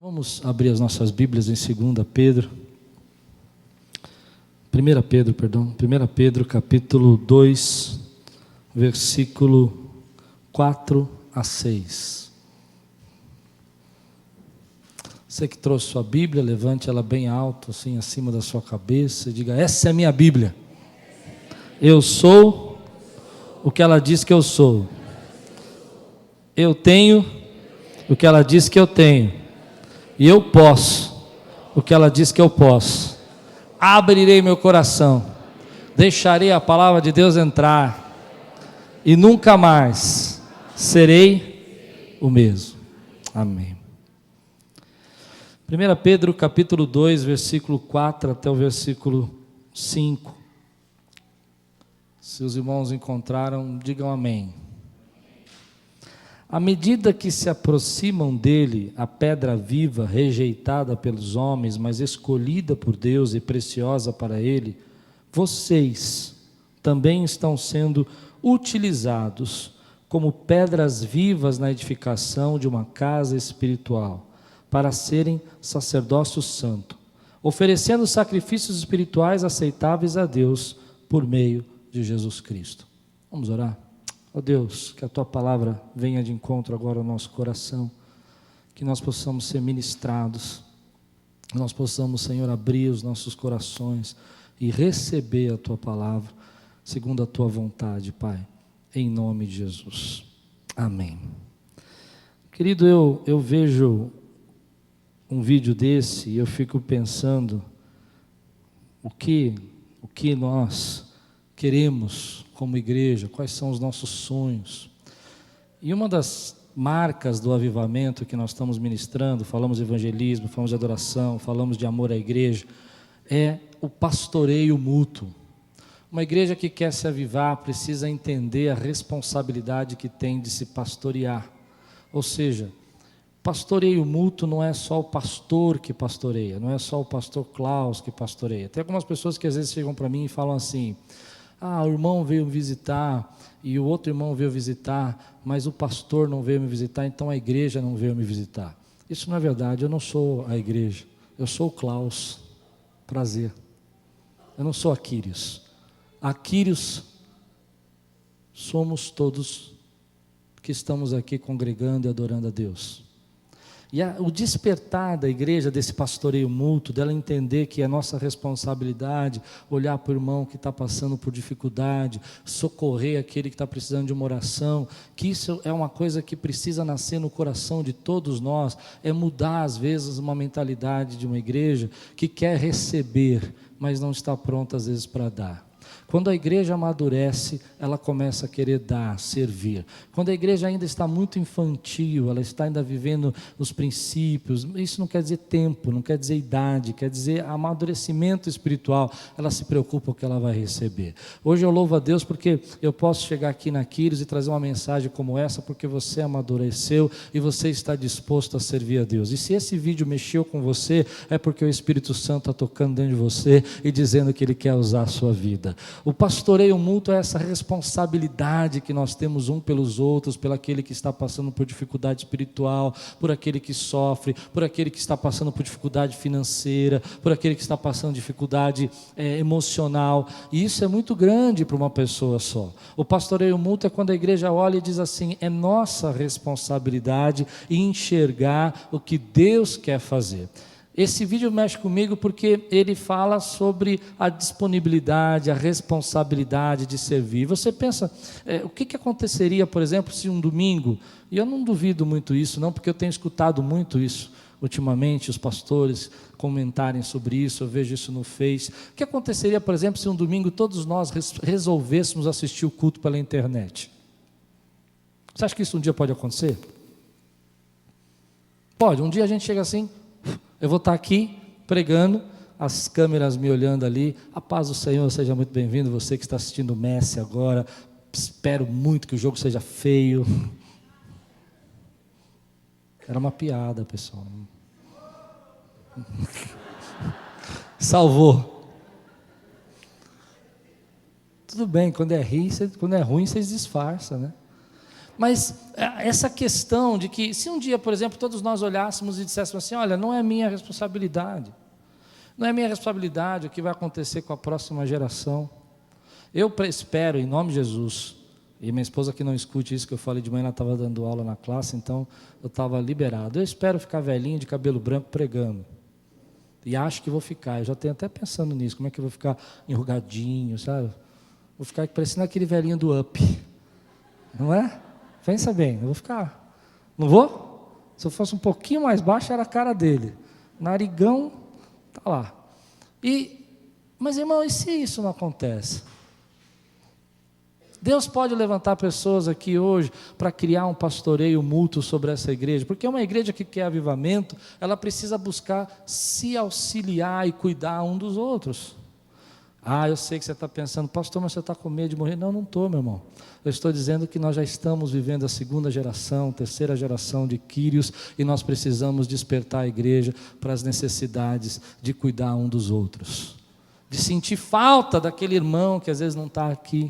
Vamos abrir as nossas Bíblias em 2 Pedro. 1 Pedro capítulo 2, versículo 4 a 6. Você que trouxe sua Bíblia, levante ela bem alto, assim, acima da sua cabeça, e diga: essa é a minha Bíblia. Eu sou o que ela diz que eu sou. Eu tenho o que ela diz que eu tenho. E eu posso o que ela diz que eu posso. Abrirei meu coração, deixarei a palavra de Deus entrar, e nunca mais serei o mesmo. Amém. 1 Pedro capítulo 2, versículo 4 até o versículo 5. Se os irmãos encontraram, digam amém. À medida que se aproximam dele, a pedra viva, rejeitada pelos homens, mas escolhida por Deus e preciosa para ele, vocês também estão sendo utilizados como pedras vivas na edificação de uma casa espiritual, para serem sacerdócio santo, oferecendo sacrifícios espirituais aceitáveis a Deus por meio de Jesus Cristo. Vamos orar? Ó Deus, que a Tua palavra venha de encontro agora ao nosso coração, que nós possamos ser ministrados, que nós possamos, Senhor, abrir os nossos corações e receber a Tua palavra, segundo a Tua vontade, Pai, em nome de Jesus. Amém. Querido, eu vejo um vídeo desse e eu fico pensando o que nós queremos como igreja, quais são os nossos sonhos. E uma das marcas do avivamento que nós estamos ministrando, falamos de evangelismo, falamos de adoração, falamos de amor à igreja, é o pastoreio mútuo. Uma igreja que quer se avivar precisa entender a responsabilidade que tem de se pastorear. Ou seja, pastoreio mútuo não é só o pastor que pastoreia, não é só o pastor Klaus que pastoreia. Tem algumas pessoas que às vezes chegam para mim e falam assim: o irmão veio me visitar, e o outro irmão veio visitar, mas o pastor não veio me visitar, então a igreja não veio me visitar. Isso não é verdade, eu não sou a igreja, eu sou o Klaus, prazer. Eu não sou a Quírios. A Quírios somos todos que estamos aqui congregando e adorando a Deus. E o despertar da igreja, desse pastoreio mútuo, dela entender que é nossa responsabilidade olhar para o irmão que está passando por dificuldade, socorrer aquele que está precisando de uma oração, que isso é uma coisa que precisa nascer no coração de todos nós, é mudar às vezes uma mentalidade de uma igreja que quer receber, mas não está pronta às vezes para dar. Quando a igreja amadurece, ela começa a querer dar, servir. Quando a igreja ainda está muito infantil, ela está ainda vivendo os princípios, isso não quer dizer tempo, não quer dizer idade, quer dizer amadurecimento espiritual, ela se preocupa com o que ela vai receber. Hoje eu louvo a Deus porque eu posso chegar aqui na Quírios e trazer uma mensagem como essa, porque você amadureceu e você está disposto a servir a Deus. E se esse vídeo mexeu com você, é porque o Espírito Santo está tocando dentro de você e dizendo que Ele quer usar a sua vida. O pastoreio mútuo é essa responsabilidade que nós temos um pelos outros, pelo aquele que está passando por dificuldade espiritual, por aquele que sofre, por aquele que está passando por dificuldade financeira, por aquele que está passando dificuldade emocional. E isso é muito grande para uma pessoa só. O pastoreio mútuo é quando a igreja olha e diz assim: é nossa responsabilidade enxergar o que Deus quer fazer. Esse vídeo mexe comigo porque ele fala sobre a disponibilidade, a responsabilidade de servir. Você pensa, o que aconteceria, por exemplo, se um domingo, e eu não duvido muito isso não, porque eu tenho escutado muito isso ultimamente, os pastores comentarem sobre isso, eu vejo isso no Face. O que aconteceria, por exemplo, se um domingo todos nós resolvêssemos assistir o culto pela internet? Você acha que isso um dia pode acontecer? Pode, um dia a gente chega assim, eu vou estar aqui pregando, as câmeras me olhando ali, a paz do Senhor, seja muito bem-vindo, você que está assistindo o Messi agora, espero muito que o jogo seja feio. Era uma piada, pessoal. Salvou. Tudo bem, quando é ruim, vocês disfarçam, né? Mas essa questão de que, se um dia, por exemplo, todos nós olhássemos e disséssemos assim, olha, não é minha responsabilidade, não é minha responsabilidade o que vai acontecer com a próxima geração. Eu espero, em nome de Jesus, e minha esposa que não escute isso que eu falei de manhã, ela estava dando aula na classe, então eu estava liberado. Eu espero ficar velhinho, de cabelo branco, pregando. E acho que vou ficar, eu já tenho até pensando nisso, como é que eu vou ficar enrugadinho, sabe? Vou ficar parecendo aquele velhinho do Up, não é? Pensa bem, eu vou ficar. Não vou? Se eu fosse um pouquinho mais baixo, era a cara dele. Narigão, tá lá. Mas irmão, e se isso não acontece? Deus pode levantar pessoas aqui hoje para criar um pastoreio mútuo sobre essa igreja, porque uma igreja que quer avivamento, ela precisa buscar se auxiliar e cuidar um dos outros. Eu sei que você está pensando, pastor, mas você está com medo de morrer. Não estou, meu irmão. Eu estou dizendo que nós já estamos vivendo a segunda geração, terceira geração de Quírios, e nós precisamos despertar a igreja para as necessidades de cuidar um dos outros, de sentir falta daquele irmão que às vezes não está aqui,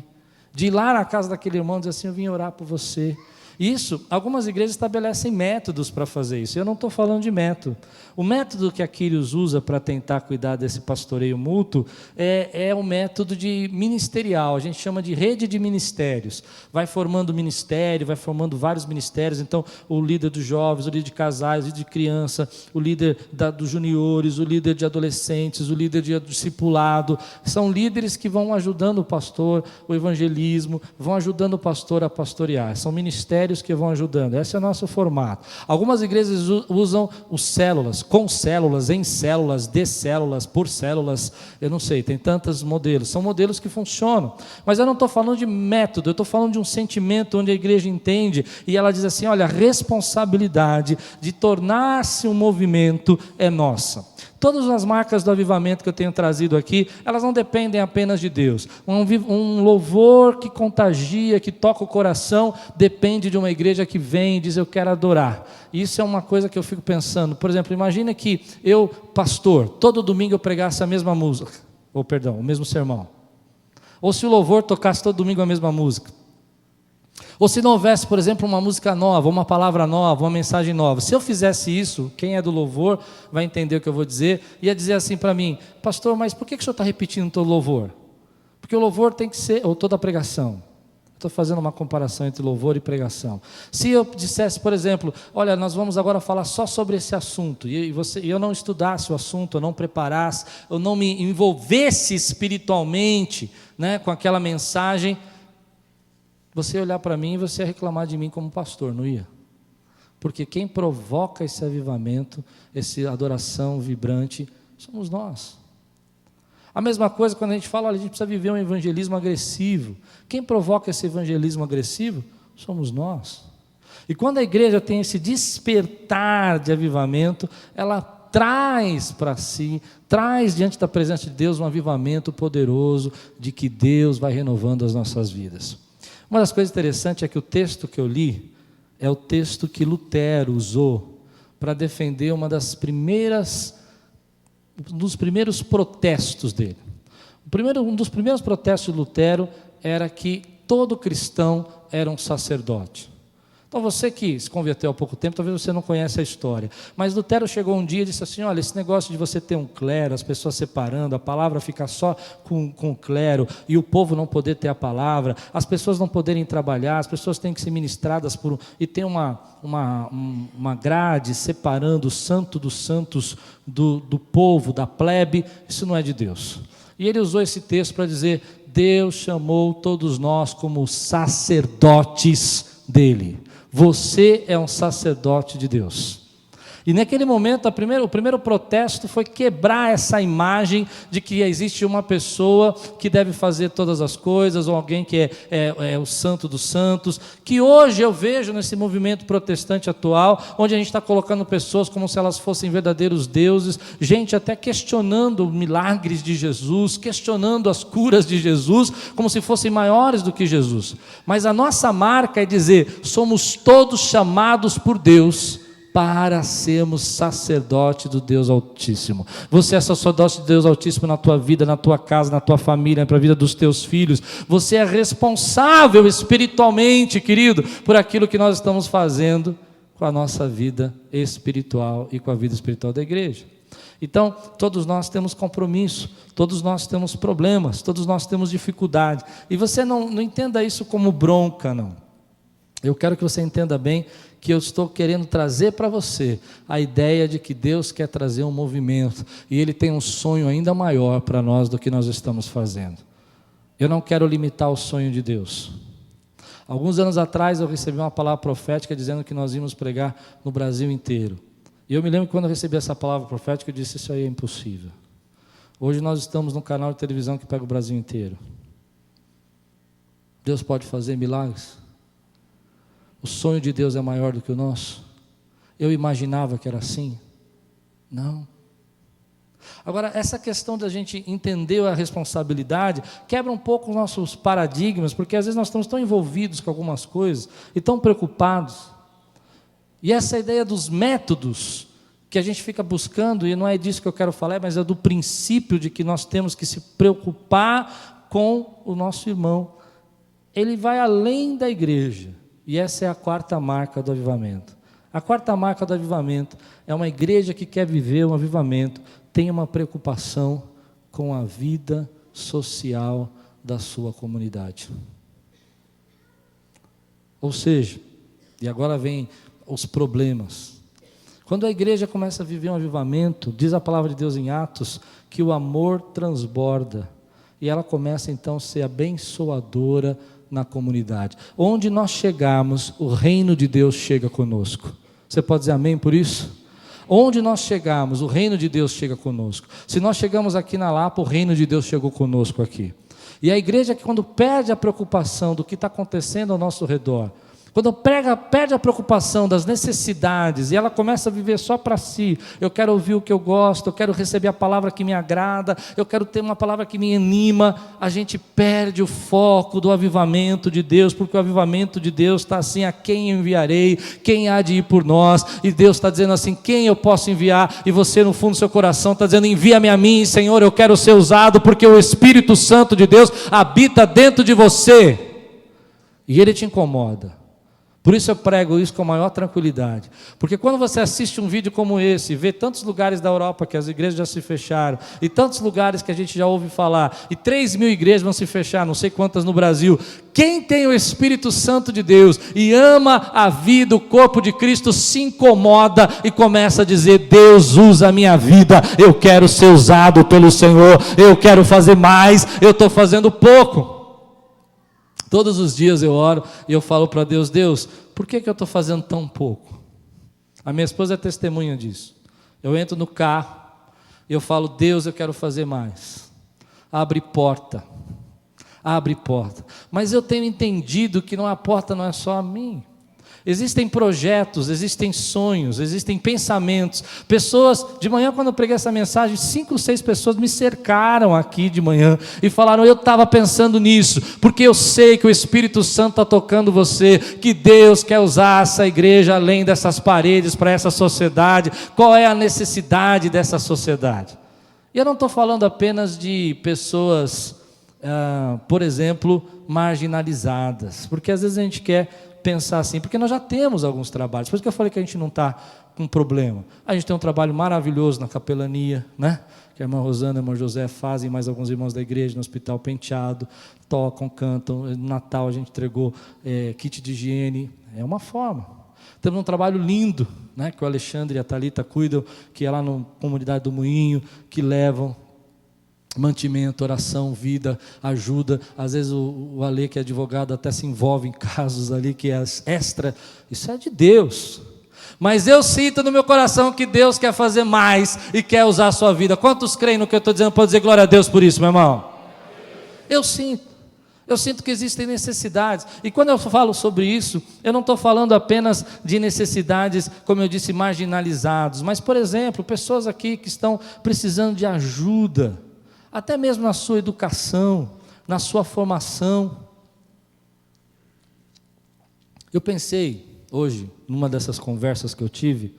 de ir lá na casa daquele irmão e dizer assim, eu vim orar por você. Isso, algumas igrejas estabelecem métodos para fazer isso. Eu não estou falando de método. O método que a Quírios usa para tentar cuidar desse pastoreio mútuo é um método ministerial. A gente chama de rede de ministérios. Vai formando ministério, vai formando vários ministérios. Então, o líder dos jovens, o líder de casais, o líder de criança, o líder dos juniores, o líder de adolescentes, o líder de discipulado. São líderes que vão ajudando o pastor, o evangelismo, vão ajudando o pastor a pastorear. São ministérios que vão ajudando. Esse é o nosso formato. Algumas igrejas usam os células, com células, em células, de células, por células, eu não sei, tem tantos modelos. São modelos que funcionam. Mas eu não estou falando de método, eu estou falando de um sentimento onde a igreja entende e ela diz assim, olha, a responsabilidade de tornar-se um movimento é nossa. Todas as marcas do avivamento que eu tenho trazido aqui, elas não dependem apenas de Deus. Um louvor que contagia, que toca o coração, depende de uma igreja que vem e diz, eu quero adorar. Isso é uma coisa que eu fico pensando. Por exemplo, imagina que eu, pastor, todo domingo eu pregasse a mesma música, o mesmo sermão. Ou se o louvor tocasse todo domingo a mesma música. Ou se não houvesse, por exemplo, uma música nova, uma palavra nova, uma mensagem nova. Se eu fizesse isso, quem é do louvor vai entender o que eu vou dizer, ia dizer assim para mim, pastor, mas por que o senhor está repetindo todo louvor? Porque o louvor tem que ser, ou toda a pregação. Estou fazendo uma comparação entre louvor e pregação. Se eu dissesse, por exemplo, olha, nós vamos agora falar só sobre esse assunto, e eu não estudasse o assunto, eu não preparasse, eu não me envolvesse espiritualmente, né, com aquela mensagem, você ia olhar para mim e você ia reclamar de mim como pastor, não ia? Porque quem provoca esse avivamento, essa adoração vibrante, somos nós. A mesma coisa quando a gente fala, olha, a gente precisa viver um evangelismo agressivo. Quem provoca esse evangelismo agressivo? Somos nós. E quando a igreja tem esse despertar de avivamento, ela traz para si, traz diante da presença de Deus um avivamento poderoso de que Deus vai renovando as nossas vidas. Uma das coisas interessantes é que o texto que eu li é o texto que Lutero usou para defender um dos primeiros protestos dele. Um dos primeiros protestos de Lutero era que todo cristão era um sacerdote. Então você que se converteu há pouco tempo, talvez você não conheça a história, mas Lutero chegou um dia e disse assim, olha, esse negócio de você ter um clero, as pessoas separando, a palavra ficar só com o clero, e o povo não poder ter a palavra, as pessoas não poderem trabalhar, as pessoas têm que ser ministradas e tem uma grade separando o santo dos santos do povo, da plebe, isso não é de Deus. E ele usou esse texto para dizer, Deus chamou todos nós como sacerdotes dele. Você é um sacerdote de Deus. E naquele momento, o primeiro protesto foi quebrar essa imagem de que existe uma pessoa que deve fazer todas as coisas, ou alguém que é o santo dos santos, que hoje eu vejo nesse movimento protestante atual, onde a gente está colocando pessoas como se elas fossem verdadeiros deuses, gente até questionando milagres de Jesus, questionando as curas de Jesus, como se fossem maiores do que Jesus. Mas a nossa marca é dizer, somos todos chamados por Deus para sermos sacerdote do Deus Altíssimo. Você é sacerdote de Deus Altíssimo na tua vida, na tua casa, na tua família, na vida dos teus filhos. Você é responsável espiritualmente, querido, por aquilo que nós estamos fazendo com a nossa vida espiritual e com a vida espiritual da igreja. Então, todos nós temos compromisso, todos nós temos problemas, todos nós temos dificuldade. E você não entenda isso como bronca, não. Eu quero que você entenda bem que eu estou querendo trazer para você a ideia de que Deus quer trazer um movimento, e Ele tem um sonho ainda maior para nós do que nós estamos fazendo. Eu não quero limitar o sonho de Deus. Alguns anos atrás eu recebi uma palavra profética dizendo que nós íamos pregar no Brasil inteiro. E eu me lembro que quando eu recebi essa palavra profética, eu disse: isso aí é impossível. Hoje nós estamos num canal de televisão que pega o Brasil inteiro. Deus pode fazer milagres? O sonho de Deus é maior do que o nosso? Eu imaginava que era assim? Não. Agora, essa questão da gente entender a responsabilidade quebra um pouco os nossos paradigmas, porque às vezes nós estamos tão envolvidos com algumas coisas e tão preocupados. E essa ideia dos métodos que a gente fica buscando, e não é disso que eu quero falar, mas é do princípio de que nós temos que se preocupar com o nosso irmão. Ele vai além da igreja, e essa é a quarta marca do avivamento. A quarta marca do avivamento é uma igreja que quer viver um avivamento, tem uma preocupação com a vida social da sua comunidade. Ou seja, e agora vem os problemas. Quando a igreja começa a viver um avivamento, diz a palavra de Deus em Atos, que o amor transborda, e ela começa então a ser abençoadora na comunidade. Onde nós chegarmos, o reino de Deus chega conosco. Você pode dizer amém por isso? Onde nós chegarmos, o reino de Deus chega conosco. Se nós chegamos aqui na Lapa, o reino de Deus chegou conosco aqui. E a igreja, que quando perde a preocupação do que está acontecendo ao nosso redor, quando perde a preocupação das necessidades, e ela começa a viver só para si, eu quero ouvir o que eu gosto, eu quero receber a palavra que me agrada, eu quero ter uma palavra que me anima, a gente perde o foco do avivamento de Deus, porque o avivamento de Deus está assim: a quem enviarei, quem há de ir por nós? E Deus está dizendo assim: quem eu posso enviar? E você no fundo do seu coração está dizendo: envia-me a mim, Senhor, eu quero ser usado, porque o Espírito Santo de Deus habita dentro de você, e Ele te incomoda. Por isso eu prego isso com a maior tranquilidade, porque quando você assiste um vídeo como esse, vê tantos lugares da Europa que as igrejas já se fecharam, e tantos lugares que a gente já ouve falar, e 3.000 igrejas vão se fechar, não sei quantas no Brasil, quem tem o Espírito Santo de Deus e ama a vida, o corpo de Cristo, se incomoda e começa a dizer: Deus usa a minha vida, eu quero ser usado pelo Senhor, eu quero fazer mais, eu estou fazendo pouco. Todos os dias eu oro e eu falo para Deus: Deus, por que eu estou fazendo tão pouco? A minha esposa é testemunha disso. Eu entro no carro e eu falo: Deus, eu quero fazer mais. Abre porta. Mas eu tenho entendido que a porta não é só a mim. Existem projetos, existem sonhos, existem pensamentos. Pessoas, de manhã quando eu preguei essa mensagem, 5, 6 pessoas me cercaram aqui de manhã e falaram: eu estava pensando nisso, porque eu sei que o Espírito Santo está tocando você, que Deus quer usar essa igreja além dessas paredes para essa sociedade. Qual é a necessidade dessa sociedade? E eu não estou falando apenas de pessoas, por exemplo, marginalizadas, porque às vezes a gente quer pensar assim, porque nós já temos alguns trabalhos. Por isso que eu falei que a gente não está com problema. A gente tem um trabalho maravilhoso na capelania, né? Que a irmã Rosana e a irmã José fazem, mais alguns irmãos da igreja no Hospital Penteado, tocam, cantam. No Natal a gente entregou kit de higiene. É uma forma. Temos um trabalho lindo, né? Que o Alexandre e a Thalita cuidam, que é lá na comunidade do Moinho, que levam mantimento, oração, vida, ajuda. Às vezes o Ale, que é advogado, até se envolve em casos ali que é extra. Isso é de Deus. Mas eu sinto no meu coração que Deus quer fazer mais e quer usar a sua vida. Quantos creem no que eu estou dizendo? Pode dizer glória a Deus por isso, meu irmão? Eu sinto que existem necessidades. E quando eu falo sobre isso, eu não estou falando apenas de necessidades, como eu disse, marginalizados, mas, por exemplo, pessoas aqui que estão precisando de ajuda, até mesmo na sua educação, na sua formação. Eu pensei hoje, numa dessas conversas que eu tive,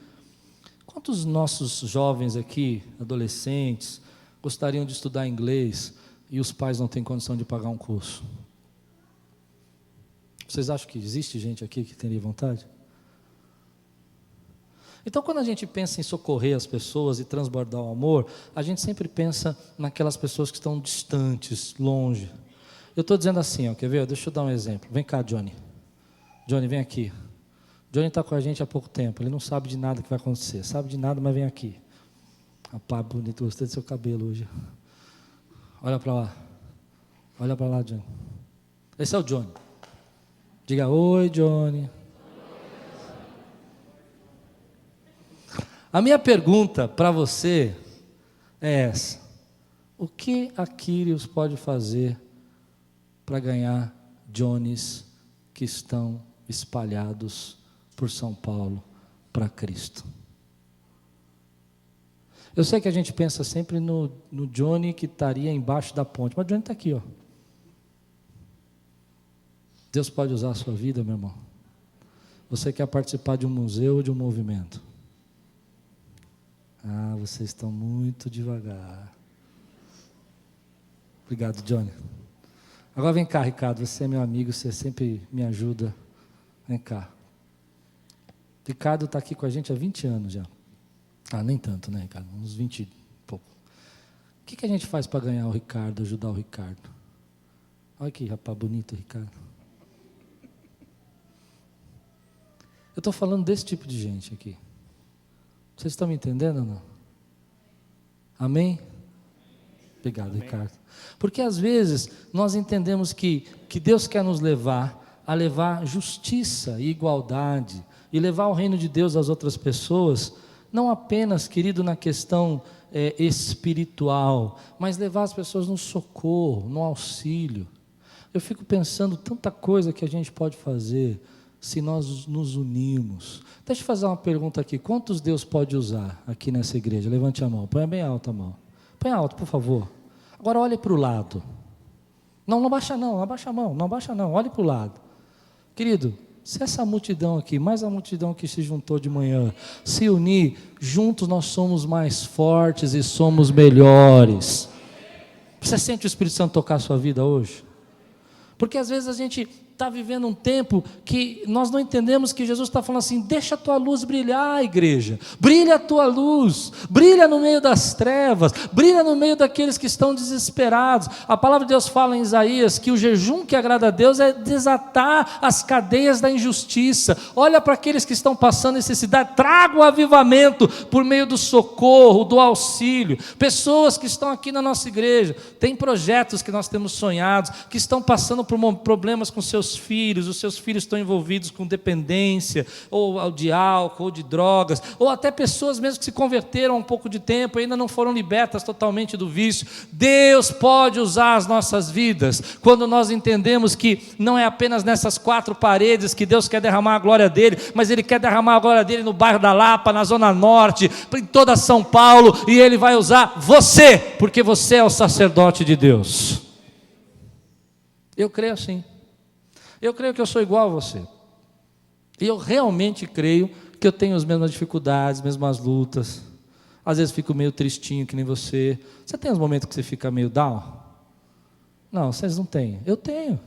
Quantos nossos jovens aqui, adolescentes, gostariam de estudar inglês e os pais não têm condição de pagar um curso? Vocês acham que existe gente aqui que teria vontade? Então, quando a gente pensa em socorrer as pessoas e transbordar o amor, a gente sempre pensa naquelas pessoas que estão distantes, longe. Eu estou dizendo assim, ó, quer ver? Deixa eu dar um exemplo. Vem cá, Johnny. Johnny, vem aqui. Johnny está com a gente há pouco tempo. Ele não sabe de nada que vai acontecer. Sabe de nada, mas vem aqui. Rapaz, bonito, gostei do seu cabelo hoje. Olha para lá. Olha para lá, Johnny. Esse é o Johnny. Diga, oi, Johnny. A minha pergunta para você é essa: o que a Quírios pode fazer para ganhar Johnnies que estão espalhados por São Paulo para Cristo? Eu sei que a gente pensa sempre no Johnny que estaria embaixo da ponte, mas o Johnny está aqui, ó. Deus pode usar a sua vida, meu irmão. Você quer participar de um museu ou de um movimento? Ah, vocês estão muito devagar. Obrigado, Johnny. Agora vem cá, Ricardo, você é meu amigo, você sempre me ajuda. Vem cá. Ricardo está aqui com a gente há 20 anos já. Ah, nem tanto, né, Ricardo? Uns 20 e pouco. O que a gente faz para ganhar o Ricardo, ajudar o Ricardo? Olha que rapaz bonito, Ricardo. Eu estou falando desse tipo de gente aqui. Vocês estão me entendendo ou não? Amém? Obrigado, amém. Ricardo. Porque às vezes nós entendemos que Deus quer nos levar a levar justiça e igualdade e levar o reino de Deus às outras pessoas, não apenas, querido, na questão espiritual, mas levar as pessoas no socorro, no auxílio. Eu fico pensando tanta coisa que a gente pode fazer se nós nos unimos. Deixa eu fazer uma pergunta aqui: quantos Deus pode usar aqui nessa igreja? Levante a mão, põe bem alta a mão. Põe alto, por favor. Agora olhe para o lado. Não abaixa não, não abaixa a mão, não abaixa não, olhe para o lado. Querido, se essa multidão aqui, mais a multidão que se juntou de manhã, se unir, juntos nós somos mais fortes e somos melhores. Você sente o Espírito Santo tocar a sua vida hoje? Porque às vezes a gente está vivendo um tempo que nós não entendemos que Jesus está falando assim: deixa a tua luz brilhar, igreja, brilha a tua luz, brilha no meio das trevas, brilha no meio daqueles que estão desesperados. A palavra de Deus fala em Isaías que o jejum que agrada a Deus é desatar as cadeias da injustiça. Olha para aqueles que estão passando necessidade, traga o avivamento por meio do socorro, do auxílio. Pessoas que estão aqui na nossa igreja, tem projetos que nós temos sonhados, que estão passando por problemas com seus filhos, os seus filhos estão envolvidos com dependência, ou de álcool, ou de drogas, ou até pessoas mesmo que se converteram há um pouco de tempo e ainda não foram libertas totalmente do vício. Deus pode usar as nossas vidas, quando nós entendemos que não é apenas nessas 4 paredes que Deus quer derramar a glória dele, mas Ele quer derramar a glória dele no bairro da Lapa, na Zona Norte, em toda São Paulo, e Ele vai usar você, porque você é o sacerdote de Deus. Eu creio assim. Eu creio que eu sou igual a você. E eu realmente creio que eu tenho as mesmas dificuldades, as mesmas lutas. Às vezes fico meio tristinho que nem você. Você tem uns momentos que você fica meio down? Não, vocês não têm. Eu tenho.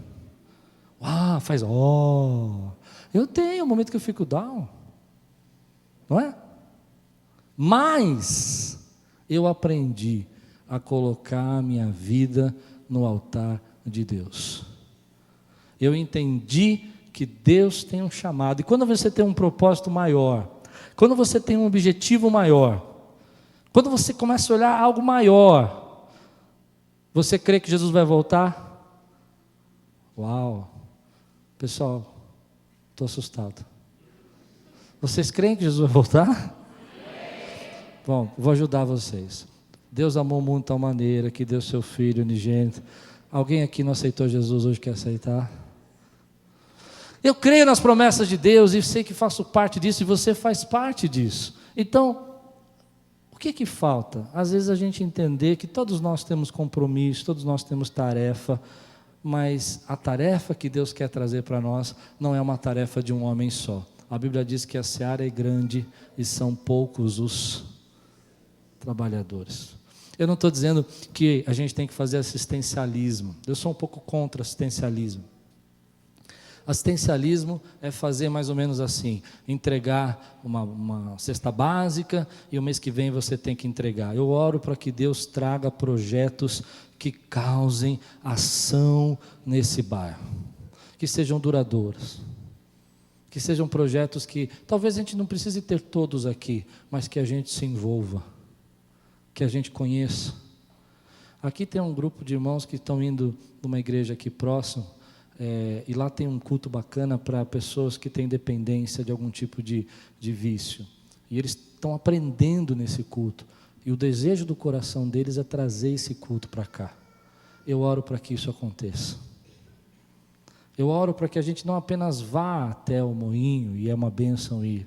Faz eu tenho um momento que eu fico down. Não é? Mas eu aprendi a colocar a minha vida no altar de Deus. Eu entendi que Deus tem um chamado, e quando você tem um propósito maior, quando você tem um objetivo maior, quando você começa a olhar algo maior, você crê que Jesus vai voltar? Uau! Pessoal, estou assustado. Vocês creem que Jesus vai voltar? Bom, vou ajudar vocês. Deus amou o mundo de tal maneira que deu seu Filho unigênito. Alguém aqui não aceitou Jesus hoje, quer aceitar? Eu creio nas promessas de Deus e sei que faço parte disso e você faz parte disso. Então, o que falta? Às vezes a gente entender que todos nós temos compromisso, todos nós temos tarefa, mas a tarefa que Deus quer trazer para nós não é uma tarefa de um homem só. A Bíblia diz que a seara é grande e são poucos os trabalhadores. Eu não estou dizendo que a gente tem que fazer assistencialismo. Eu sou um pouco contra assistencialismo. Assistencialismo é fazer mais ou menos assim, entregar uma cesta básica e o mês que vem você tem que entregar. Eu oro para que Deus traga projetos que causem ação nesse bairro, que sejam duradouros, que sejam projetos que talvez a gente não precise ter todos aqui, mas que a gente se envolva, que a gente conheça. Aqui tem um grupo de irmãos que estão indo numa igreja aqui próximo, e lá tem um culto bacana para pessoas que têm dependência de algum tipo de vício. E eles estão aprendendo nesse culto. E o desejo do coração deles é trazer esse culto para cá. Eu oro para que isso aconteça. Eu oro para que a gente não apenas vá até o moinho, e é uma bênção ir,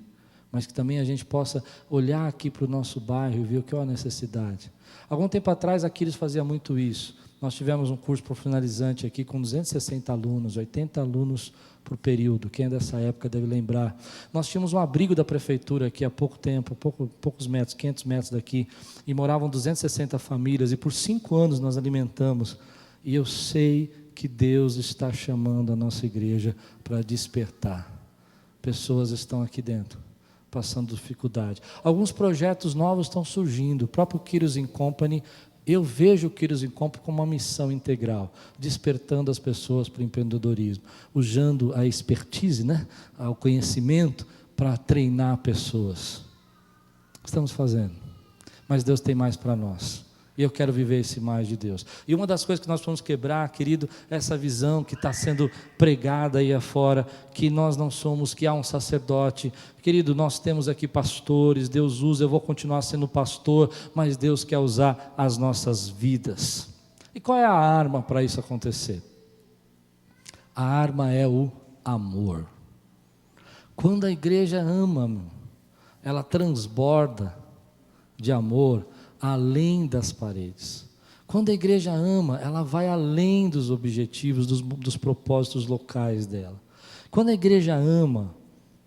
mas que também a gente possa olhar aqui para o nosso bairro e ver o que é a necessidade. Algum tempo atrás, aqui eles faziam muito isso. Nós tivemos um curso profissionalizante aqui com 260 alunos, 80 alunos por período. Quem é dessa época deve lembrar. Nós tínhamos um abrigo da prefeitura aqui há pouco tempo, poucos metros, 500 metros daqui, e moravam 260 famílias, e por 5 anos nós alimentamos. E eu sei que Deus está chamando a nossa igreja para despertar. Pessoas estão aqui dentro, passando dificuldade. Alguns projetos novos estão surgindo. O próprio Kyrios & Company, eu vejo o Kyrios & Company como uma missão integral, despertando as pessoas para o empreendedorismo, usando a expertise, o conhecimento para treinar pessoas. Estamos fazendo, mas Deus tem mais para nós. E eu quero viver esse mais de Deus. E uma das coisas que nós vamos quebrar, querido, é essa visão que está sendo pregada aí afora, que nós não somos, que há um sacerdote. Querido, nós temos aqui pastores, Deus usa, eu vou continuar sendo pastor, mas Deus quer usar as nossas vidas. E qual é a arma para isso acontecer? A arma é o amor. Quando a igreja ama, ela transborda de amor além das paredes. Quando a igreja ama, ela vai além dos objetivos, dos propósitos locais dela. Quando a igreja ama,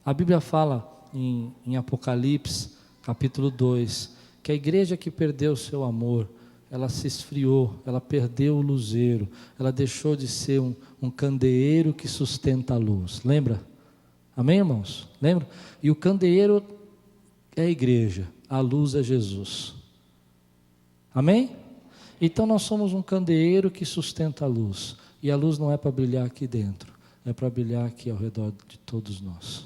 a Bíblia fala em Apocalipse, capítulo 2, que a igreja que perdeu o seu amor, ela se esfriou, ela perdeu o luzeiro, ela deixou de ser um candeeiro que sustenta a luz. Lembra? Amém, irmãos? Lembra? E o candeeiro é a igreja, a luz é Jesus. Amém? Então nós somos um candeeiro que sustenta a luz. E a luz não é para brilhar aqui dentro, é para brilhar aqui ao redor de todos nós.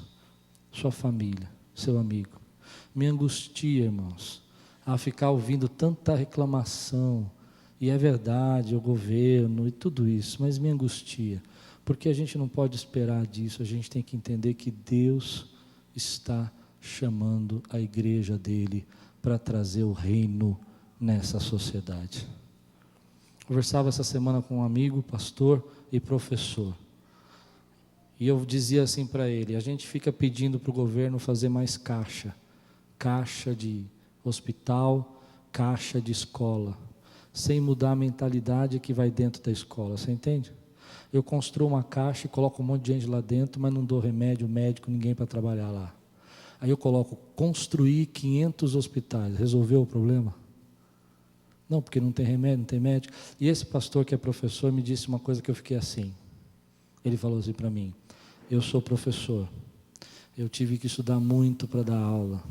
Sua família, seu amigo. Me angustia, irmãos, a ficar ouvindo tanta reclamação. E é verdade, o governo e tudo isso, mas me angustia. Porque a gente não pode esperar disso, a gente tem que entender que Deus está chamando a igreja dele para trazer o reino nessa sociedade. Conversava essa semana com um amigo, pastor e professor, e eu dizia assim para ele: a gente fica pedindo para o governo fazer mais caixa de hospital, caixa de escola, sem mudar a mentalidade que vai dentro da escola, você entende? Eu construo uma caixa e coloco um monte de gente lá dentro, mas não dou remédio médico, ninguém para trabalhar lá. Aí eu coloco construir 500 hospitais, resolveu o problema? Não, porque não tem remédio, não tem médico. E esse pastor que é professor me disse uma coisa que eu fiquei assim. Ele falou assim para mim: eu sou professor, eu tive que estudar muito para dar aula,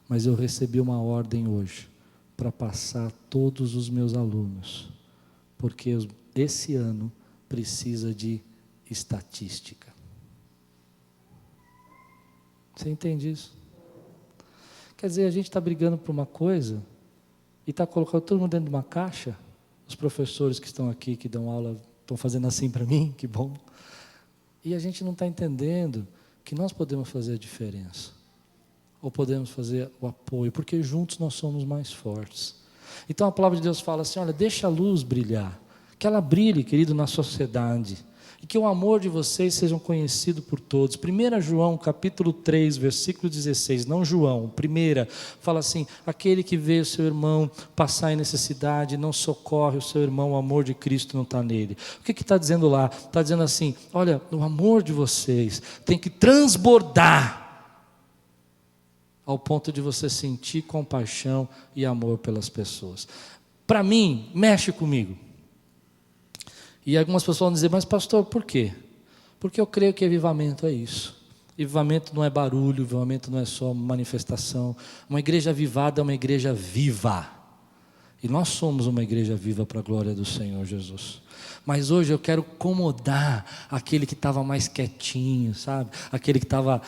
mas eu recebi uma ordem hoje para passar todos os meus alunos, porque esse ano precisa de estatística. Você entende isso? Quer dizer, a gente está brigando por uma coisa e está colocando todo mundo dentro de uma caixa. Os professores que estão aqui, que dão aula, estão fazendo assim para mim, que bom. E a gente não está entendendo que nós podemos fazer a diferença. Ou podemos fazer o apoio, porque juntos nós somos mais fortes. Então a palavra de Deus fala assim: olha, deixa a luz brilhar. Que ela brilhe, querido, na sociedade. e que o amor de vocês seja conhecido por todos. 1 João capítulo 3, versículo 16, não João, fala assim: aquele que vê o seu irmão passar em necessidade, não socorre o seu irmão, o amor de Cristo não está nele. O que está dizendo lá? Está dizendo assim: olha, o amor de vocês tem que transbordar ao ponto de você sentir compaixão e amor pelas pessoas. Para mim, mexe comigo. E algumas pessoas vão dizer: mas pastor, por quê? Porque eu creio que avivamento é isso. Avivamento não é barulho, avivamento não é só manifestação. Uma igreja avivada é uma igreja viva. E nós somos uma igreja viva para a glória do Senhor Jesus. Mas hoje eu quero incomodar aquele que estava mais quietinho, sabe? Aquele que estava...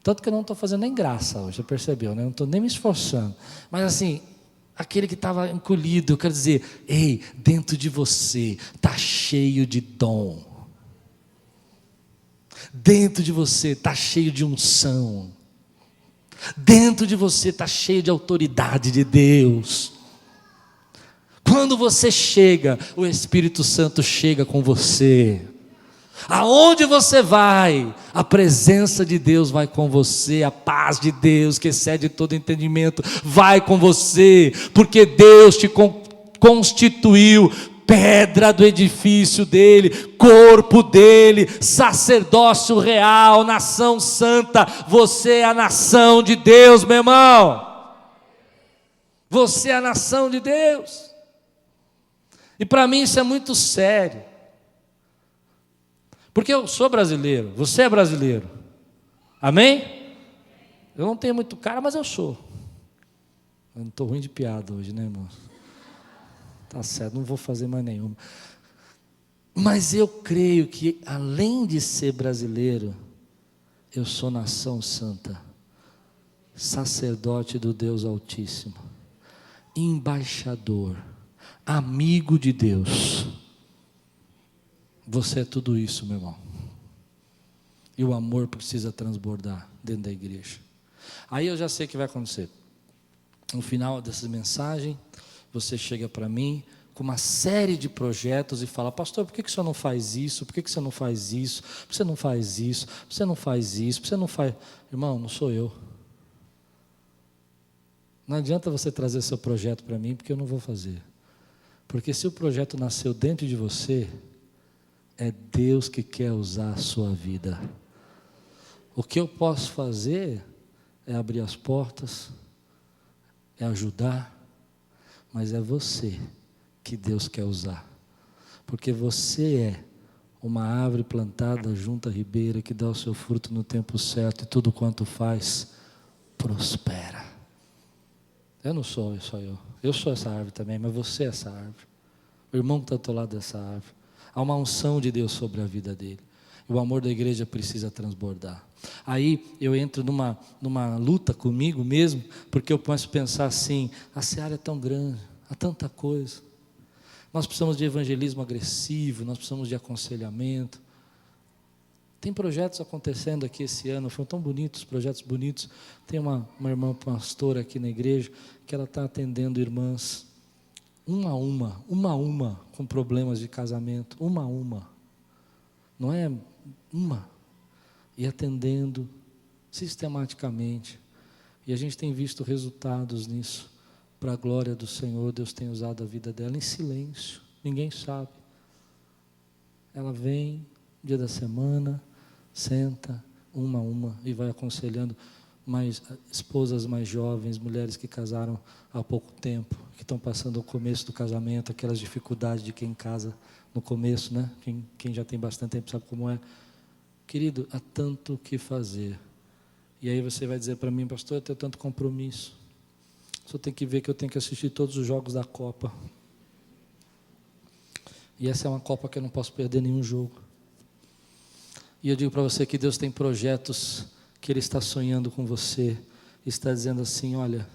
Tanto que eu não estou fazendo nem graça hoje, você percebeu, né? Eu não estou nem me esforçando. Mas assim, aquele que estava encolhido, eu quero dizer: ei, dentro de você está cheio de dom. Dentro de você está cheio de unção. Dentro de você está cheio de autoridade de Deus. Quando você chega, o Espírito Santo chega com você. Aonde você vai, a presença de Deus vai com você, a paz de Deus, que excede todo entendimento, vai com você, porque Deus te constituiu pedra do edifício dele, corpo dele, sacerdócio real, nação santa. Você é a nação de Deus, meu irmão. Você é a nação de Deus. E para mim isso é muito sério. Porque eu sou brasileiro, você é brasileiro. Amém? Eu não tenho muito cara, mas eu sou. Eu não estou ruim de piada hoje, né, irmão? Tá certo, não vou fazer mais nenhuma. Mas eu creio que, além de ser brasileiro, eu sou nação santa, sacerdote do Deus Altíssimo, embaixador, amigo de Deus. Você é tudo isso, meu irmão. E o amor precisa transbordar dentro da igreja. Aí eu já sei o que vai acontecer. No final dessa mensagem, você chega para mim com uma série de projetos e fala: pastor, por que o senhor não faz isso? Por que o senhor não faz isso? Por que você não faz isso? Por que você não faz isso? Por que você não faz... Irmão, não sou eu. Não adianta você trazer seu projeto para mim, porque eu não vou fazer. Porque se o projeto nasceu dentro de você, é Deus que quer usar a sua vida. O que eu posso fazer é abrir as portas, é ajudar, mas é você que Deus quer usar. Porque você é uma árvore plantada junto à ribeira, que dá o seu fruto no tempo certo, e tudo quanto faz, prospera. Eu não sou só eu. Eu sou essa árvore também, mas você é essa árvore. O irmão que está ao teu lado dessa árvore. Há uma unção de Deus sobre a vida dele. O amor da igreja precisa transbordar. Aí eu entro numa luta comigo mesmo, porque eu começo a pensar assim: a seara é tão grande, há tanta coisa. Nós precisamos de evangelismo agressivo, nós precisamos de aconselhamento. Tem projetos acontecendo aqui esse ano, foram tão bonitos, projetos bonitos. Tem uma irmã pastora aqui na igreja, que ela está atendendo irmãs, uma a uma, com problemas de casamento, uma a uma. Não é uma. E atendendo sistematicamente. E a gente tem visto resultados nisso. Para a glória do Senhor, Deus tem usado a vida dela em silêncio. Ninguém sabe. Ela vem, dia da semana, senta, uma a uma, e vai aconselhando esposas mais jovens, mulheres que casaram há pouco tempo, que estão passando o começo do casamento, aquelas dificuldades de quem casa no começo, né? Quem já tem bastante tempo sabe como é. Querido, há tanto o que fazer. E aí você vai dizer para mim: pastor, eu tenho tanto compromisso. Só tem que ver que eu tenho que assistir todos os jogos da Copa. E essa é uma Copa que eu não posso perder nenhum jogo. E eu digo para você que Deus tem projetos que Ele está sonhando com você. Está dizendo assim: olha,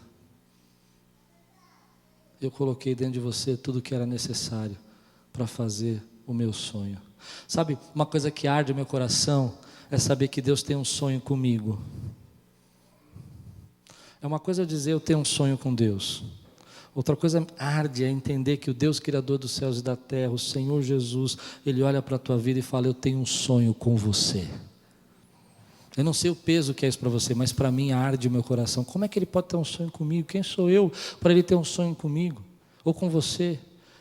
eu coloquei dentro de você tudo que era necessário para fazer o meu sonho. Sabe, uma coisa que arde o meu coração é saber que Deus tem um sonho comigo. É uma coisa dizer eu tenho um sonho com Deus. Outra coisa arde é entender que o Deus Criador dos céus e da terra, o Senhor Jesus, Ele olha para a tua vida e fala: eu tenho um sonho com você. Eu não sei o peso que é isso para você, mas para mim arde o meu coração. Como é que Ele pode ter um sonho comigo? Quem sou eu para Ele ter um sonho comigo? Ou com você?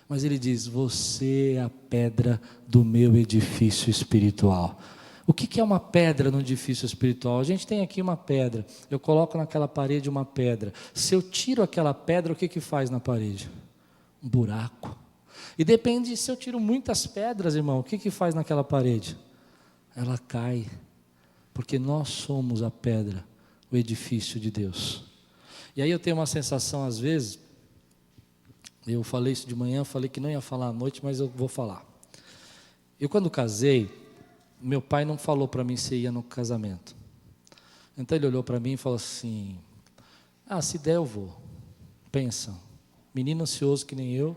Mas Ele diz: você é a pedra do meu edifício espiritual. O que é uma pedra no edifício espiritual? A gente tem aqui uma pedra, eu coloco naquela parede uma pedra. Se eu tiro aquela pedra, o que faz na parede? Um buraco. E depende, se eu tiro muitas pedras, irmão, o que faz naquela parede? Ela cai. Porque nós somos a pedra, o edifício de Deus. E aí eu tenho uma sensação às vezes, eu falei isso de manhã, falei que não ia falar à noite, mas eu vou falar. Eu quando casei, meu pai não falou para mim se ia no casamento. Então ele olhou para mim e falou assim: se der eu vou. Pensa, menino ansioso que nem eu,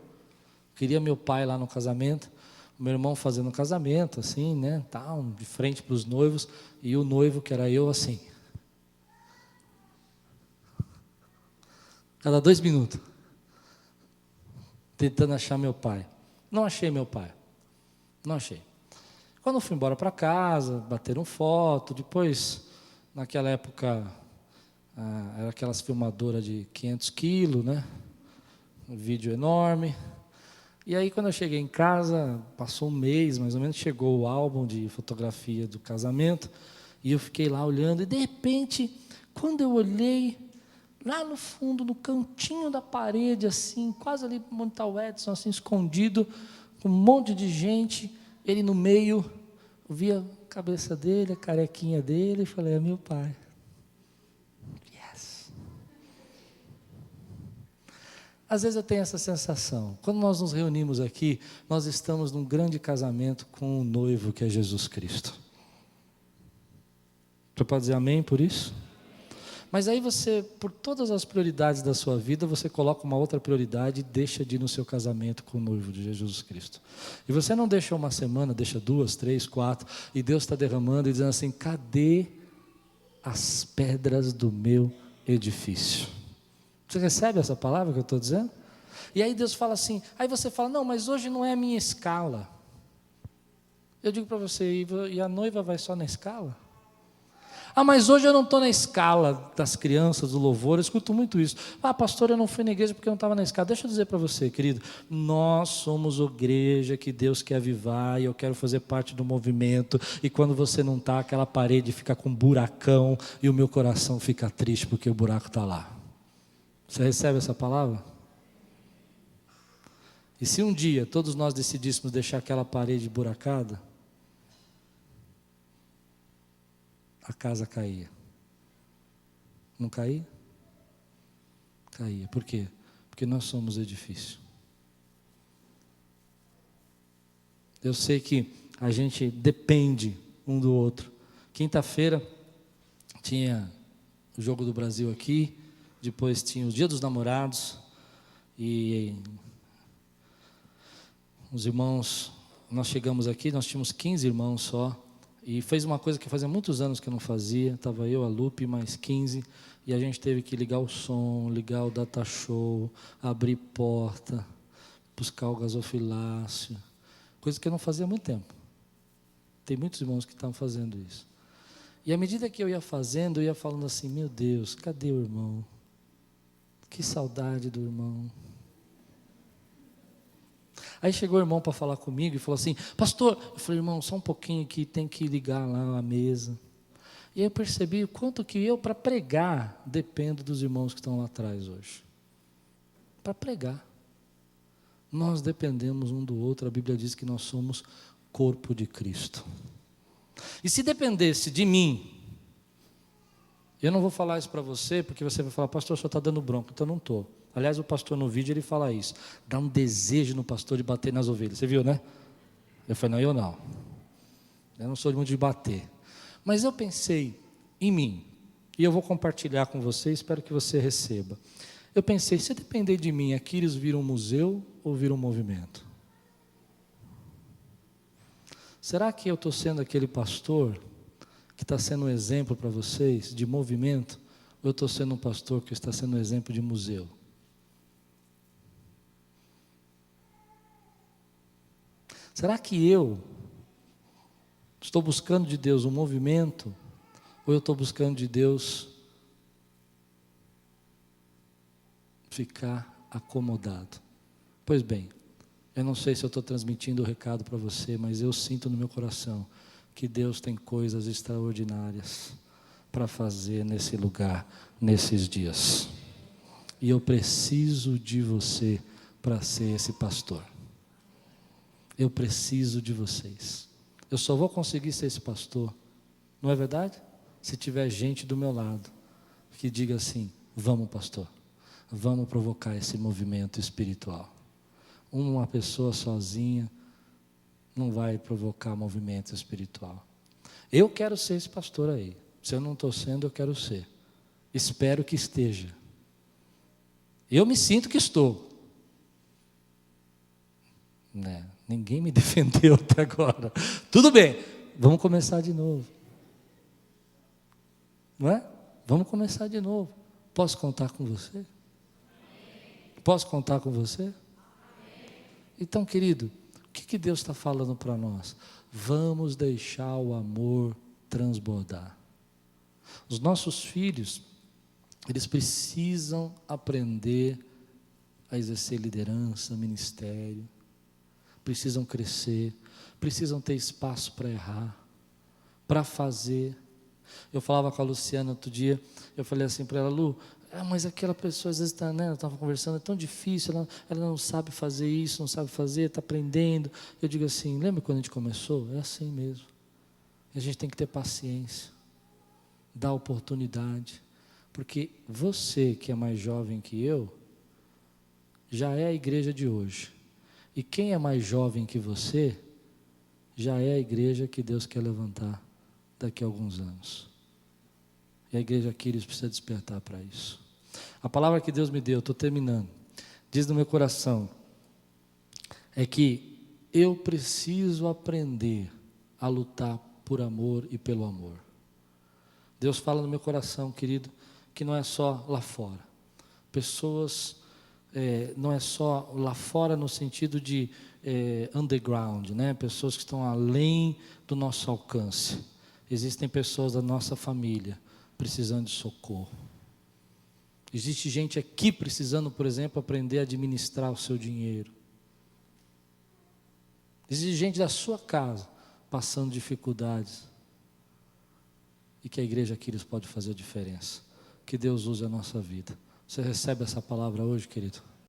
queria meu pai lá no casamento, meu irmão fazendo casamento, assim, né, tal, de frente para os noivos, e o noivo, que era eu, assim. Cada 2 minutos. Tentando achar meu pai. Não achei meu pai. Não achei. Quando eu fui embora para casa, bateram foto, depois, naquela época, era aquelas filmadoras de 500 quilos, né, um vídeo enorme. E aí quando eu cheguei em casa, passou um mês, mais ou menos, chegou o álbum de fotografia do casamento, e eu fiquei lá olhando, e de repente, quando eu olhei, lá no fundo, no cantinho da parede, assim, quase ali onde está o Edson, assim, escondido, com um monte de gente, ele no meio, eu vi a cabeça dele, a carequinha dele, e falei: é meu pai. Às vezes eu tenho essa sensação, quando nós nos reunimos aqui, nós estamos num grande casamento com o noivo que é Jesus Cristo. Você pode dizer amém por isso? Mas aí você, por todas as prioridades da sua vida, você coloca uma outra prioridade e deixa de ir no seu casamento com o noivo de Jesus Cristo. E você não deixa uma semana, deixa 2, 3, 4, e Deus está derramando e dizendo assim: cadê as pedras do meu edifício? Você recebe essa palavra que eu estou dizendo? E aí Deus fala assim, aí você fala: não, mas hoje não é a minha escala. Eu digo para você: e a noiva vai só na escala? Mas hoje eu não estou na escala das crianças, do louvor. Eu escuto muito isso. Pastor, eu não fui na igreja porque eu não estava na escala. Deixa eu dizer para você, querido, nós somos a igreja que Deus quer avivar, e eu quero fazer parte do movimento, e quando você não está, aquela parede fica com um buracão, e o meu coração fica triste porque o buraco está lá. Você recebe essa palavra? E se um dia todos nós decidíssemos deixar aquela parede buracada, a casa caía. Não caía? Caía. Por quê? Porque nós somos edifício. Eu sei que a gente depende um do outro. Quinta-feira tinha o Jogo do Brasil aqui, depois tinha o Dia dos Namorados, e os irmãos, nós chegamos aqui, nós tínhamos 15 irmãos só, e fez uma coisa que fazia muitos anos que eu não fazia, estava eu, a Lupe, mais 15, e a gente teve que ligar o som, ligar o data show, abrir porta, buscar o gasofilácio, coisa que eu não fazia há muito tempo. Tem muitos irmãos que estão fazendo isso. E à medida que eu ia fazendo, eu ia falando assim: meu Deus, cadê o irmão? Que saudade do irmão. Aí chegou o irmão para falar comigo e falou assim: pastor, eu falei: irmão, só um pouquinho aqui, tem que ligar lá a mesa. E aí eu percebi o quanto que eu, para pregar, dependo dos irmãos que estão lá atrás hoje. Para pregar. Nós dependemos um do outro, a Bíblia diz que nós somos corpo de Cristo. E se dependesse de mim, eu não vou falar isso para você, porque você vai falar: pastor, o senhor está dando bronca. Então não estou. Aliás, o pastor no vídeo ele fala isso. Dá um desejo no pastor de bater nas ovelhas. Você viu, né? Eu falei: não, eu não. Eu não sou de muito de bater. Mas eu pensei em mim. E eu vou compartilhar com você, espero que você receba. Eu pensei: se depender de mim, aqui eles viram um museu ou viram um movimento? Será que eu estou sendo aquele pastor que está sendo um exemplo para vocês de movimento, ou eu estou sendo um pastor que está sendo um exemplo de museu? Será que eu estou buscando de Deus um movimento, ou eu estou buscando de Deus ficar acomodado? Pois bem, eu não sei se eu estou transmitindo o recado para você, mas eu sinto no meu coração que Deus tem coisas extraordinárias para fazer nesse lugar, nesses dias. E eu preciso de você para ser esse pastor. Eu preciso de vocês. Eu só vou conseguir ser esse pastor, não é verdade? Se tiver gente do meu lado que diga assim: vamos, pastor, vamos provocar esse movimento espiritual. Uma pessoa sozinha não vai provocar movimento espiritual. Eu quero ser esse pastor aí. Se eu não estou sendo, eu quero ser. Espero que esteja. Eu me sinto que estou. Né? Ninguém me defendeu até agora. Tudo bem, vamos começar de novo. Não é? Vamos começar de novo. Posso contar com você? Posso contar com você? Então, querido, o que Deus está falando para nós? Vamos deixar o amor transbordar. Os nossos filhos, eles precisam aprender a exercer liderança, ministério, precisam crescer, precisam ter espaço para errar, para fazer. Eu falava com a Luciana outro dia, eu falei assim para ela: Lu, mas aquela pessoa às vezes está, né, eu estava conversando, é tão difícil, ela não sabe fazer isso, não sabe fazer, está aprendendo. Eu digo assim: lembra quando a gente começou? É assim mesmo. A gente tem que ter paciência, dar oportunidade, porque você que é mais jovem que eu, já é a igreja de hoje. E quem é mais jovem que você, já é a igreja que Deus quer levantar daqui a alguns anos. E a igreja aqui, eles precisam despertar para isso. A palavra que Deus me deu, estou terminando, diz no meu coração, é que eu preciso aprender a lutar por amor e pelo amor. Deus fala no meu coração, querido, que não é só lá fora. Pessoas, não é só lá fora no sentido de underground, né? Pessoas que estão além do nosso alcance. Existem pessoas da nossa família precisando de socorro. Existe gente aqui precisando, por exemplo, aprender a administrar o seu dinheiro. Existe gente da sua casa passando dificuldades. E que a igreja Aquiles pode fazer a diferença. Que Deus use a nossa vida. Você recebe essa palavra hoje, querido?